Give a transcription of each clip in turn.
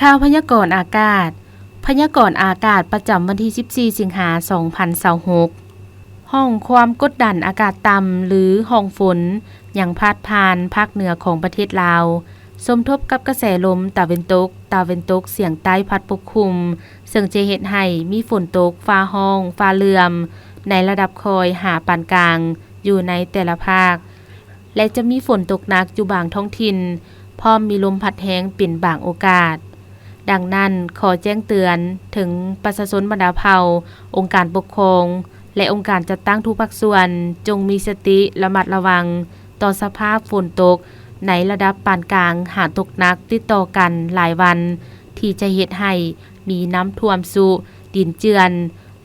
ข่าวพยากรณ์อากาศพยากรณ์อากาศประจำวันที่ 14 สิงหาคม 2026 ห้องความกดดันอากาศต่ำหรือห้องฝนยังพาดผ่านภาคเหนือของประเทศลาวสมทบกับกระแสลมตะวันตกเฉียงใต้พัดปกคลุมซึ่งจะเฮ็ดให้มีฝนตกฟ้าห้องฟ้าเหลื่อมในระดับคอยหาปานกลางอยู่ในแต่ละภาคและจะมีฝนตกหนักอยู่บางท้องถิ่นพร้อมมีลมพัดแรงเป็นบางโอกาสดังนั้นขอแจ้งเตือนถึงประชาชนบรรดาเผ่าองค์การปกครองและองค์การจัดตั้งทุกภาคส่วนจงมีสติระมัดระวังต่อสภาพฝนตกในระดับปานกลางหากตกหนักติดต่อกันหลายวันที่จะเฮ็ดให้มีน้ำท่วมสุดินเจือน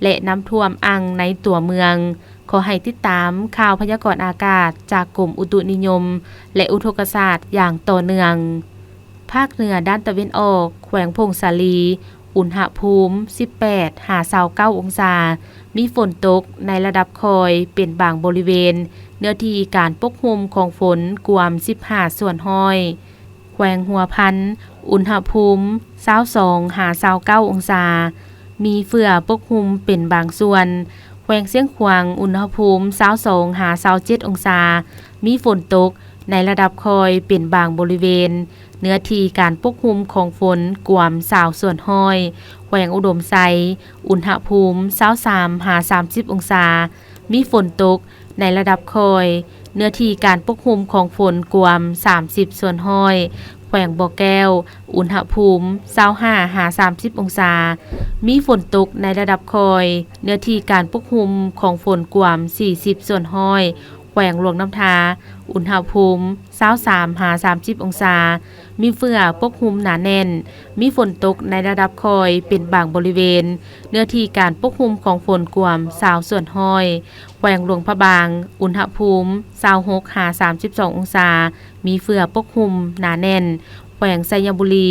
และน้ำท่วมอ่างในตัวเมืองขอให้ติดตามข่าวพยากรณ์อากาศจากกรมอุตุนิยมและอุทกศาสตร์อย่างต่อเนื่องภาคเหนือด้านตะวันออกแขวงพงศาลีอุณหภูมิ 18-29 องศามีฝนตกในระดับคอยเป็นบางบริเวณเนื้อที่การปกคลุมของฝนกวม 15 ส่วนห้อยแขวงหัวพันอุณหภูมิ 22-29 องศามีเฟื่อปกคลุมเป็นบางส่วนแขวงเสียงขวางอุณหภูมิ 22-27 องศามีฝนตกในระดับคอยเป็นบางบริเวณเนื้อที่การปกคลุมของฝนกวม20 ส่วนห้อยแขวงอุดมไซอุณหภูมิ 23-30 องศามีฝนตกในระดับคอยเนื้อที่การปกคลุมของฝนกวม30 ส่วนห้อยแขวงบ่อแก้วอุณหภูมิ 25-30 องศามีฝนตกในระดับคอยเนื้อที่การปกคลุมของฝนกวม40 ส่วนห้อยแขวงหลวงน้ำทาอุณหภูมิ 23-30 องศามีเฟื่อปกคลุมหนาแน่นมีฝนตกในระดับคอยเป็นบางบริเวณเนื้อที่การปกคลุมของฝนกวม20 ส่วนห้อยแขวงหลวงพระบางอุณหภูมิ 26-32 องศามีเฟื่อปกคลุมหนาแน่นแขวงไซยบุรี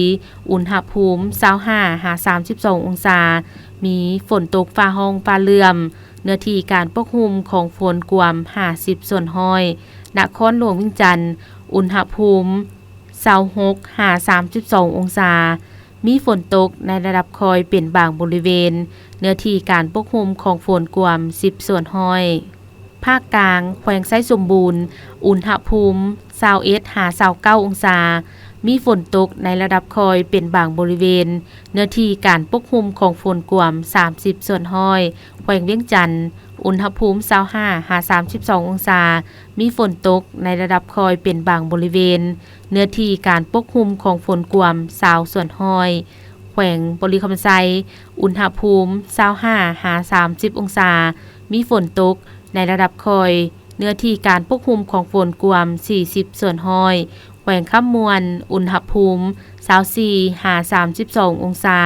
อุณหภูมิ 25-32 องศามีฝนตกฟ้าห้องฟ้าเหลื่อมเนื้อที่การปกคลุมของฝนกวม50 ส่วนห้อยนครหลวงวิงจันทร์อุณหภูมิ 26-32 องศามีฝนตกในระดับคอยเป็นบางบริเวณเนื้อที่การปกคลุมของฝนกวม10 ส่วนห้อยภาคกลางแขวงไซสมบูรณ์อุณหภูมิ 21-29 องศามีฝนตกในระดับคอยเป็นบางบริเวณเนื้อที่การปกคลุมของฝนกวม30 ส่วนห้อยแขวงเวียงจันทร์อุณหภูมิ 25-32 องศามีฝนตกในระดับคอยเป็นบางบริเวณเนื้อที่การปกคลุมของฝนกวม20 ส่วนห้อยแขวงบริคำไซอุณหภูมิ 25-30 องศามีฝนตกในระดับคอยเนื้อที่การปกคลุมของฝนกวม40 ส่วนห้อยแขวงข้ามมวลอุณหภูมิ 24-32 องศา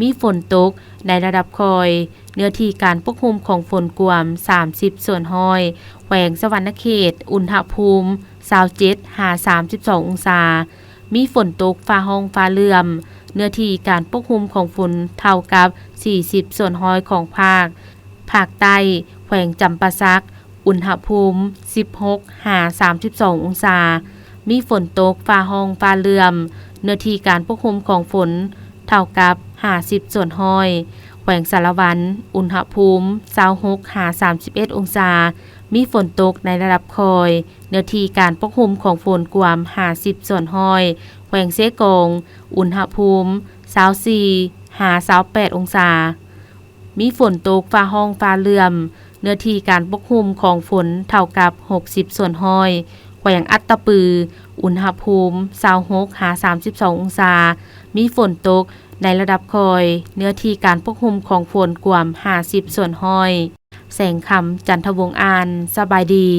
มีฝนตกในระดับคอยเนื้อที่การปกคลุมของฝนกวม30 ส่วนห้อยแขวงสวรรณเขตอุณหภูมิ 27-32 องศามีฝนตกฟ้าห้องฟ้าเหลื่อมเนื้อที่การปกคลุมของฝนเท่ากับ40 ส่วนห้อยของภาคใต้แขวงจำปาสักอุณหภูมิ 16-32 องศามีฝนตกฟ้าห้องฟ้าเหลื่อมเนื้อที่การปกคลุมของฝนเท่ากับ50 ส่วนห้อยแขวงสารวันอุณหภูมิ 26-31 องศามีฝนตกในระดับคอยเนื้อที่การปกคลุมของฝนกวม50 ส่วนห้อยแขวงเซกงอุณหภูมิ 24-28 องศามีฝนตกฟ้าห้องฟ้าเหลื่อมเนื้อที่การปกคลุมของฝนเท่ากับ60 ส่วนห้อยแขวงอัตตปืออุณหภูมิ 26-32 องศามีฝนตกในระดับคอยเนื้อที่การปกคลุมของฝนกวม50 ส่วนห้อยแสงคำจันทวงศ์อ่านสบายดี